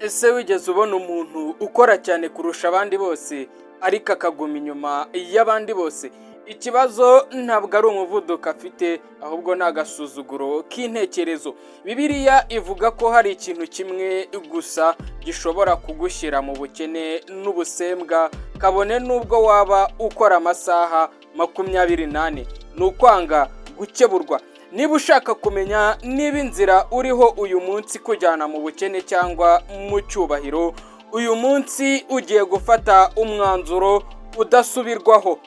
Ese wigeze ubona umuntu ukora cyane kurusha abandi bose ariko akaguma inyuma y'abandi bose? Ikibazo ntabwo ari umuvuduko afite, ahubwo ni agasuzuguro k'intekerezo. Bibiliya ivuga ko hari ikintu kimwe gusa gishobora kugushyira mu bukene n'ubusembwa, kabone n'ubwo waba ukora amasaha 24, ni ukwanga gukeburwa. Niba ushaka kumenya niba inzira uriho uyu munsi kujyana mu bukene cyangwa mu cyubahiro, uyu munsi ugiye gufata umwanzuro udasubirwaho.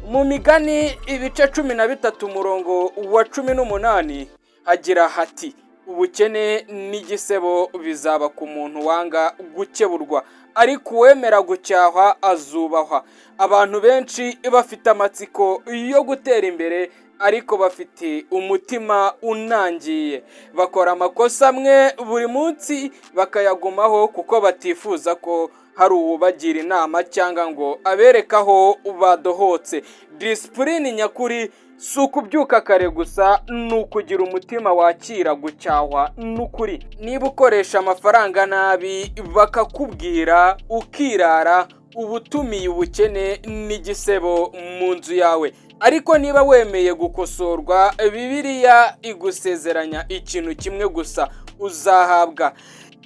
Mu Migani ibice 13 umurongo wa 18 hagira hati: ubukene n'igisebo bizaba ku muntu wanga gukeburwa, ariko uwemera gucyahwa azubahwa. Abantu benshi bafite amatsiko yo gutera imbere, ariko bafite umutima unangiye. Bakora amakosa amwe buri munsi bakayagumaho kuko batifuza ko hari uwubagira inama cyangwa ngo abereke aho badohotse. Disipurine nyakuri si ukubyuka kare gusa, ni ukugira umutima wakira gucyahwa n'ukuri. Niba ukoresha amafaranga nabi bakakubwira ukirara, uba utumiye ubukene n'igisebo mu nzu yawe. Ariko niba wemeye gukosorwa, Bibiliya igusezeranya ikintu kimwe gusa uzahabwa.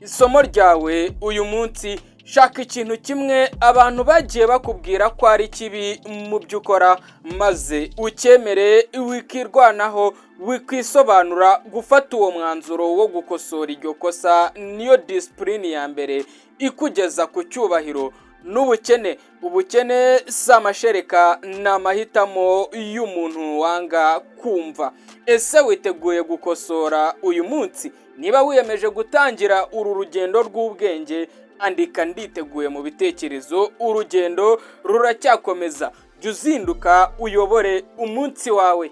Isomo ryawe uyu munsi: shaka ikintu kimwe abantu bagiye bakubwira ko ari kibi mu byo ukora, maze ucyemere, wikirwanaho, wikwisobanura. Gufata uwo mwanzuro wo gukosora iryo kosa niyo disipurine ya mbere ikugeza ku cyubahiro n'ubukene. Ubukene si amashereka, ni amahitamo y'umuntu wanga kumva. Ese witeguye gukosora uyu munsi? Niba wiyemeje gutangira uru rugendo rw'ubwenge, andika nditeguye mu bitekerezo. Urugendo ruracyakomeza. Jya uzinduka uyobore umunsi wawe.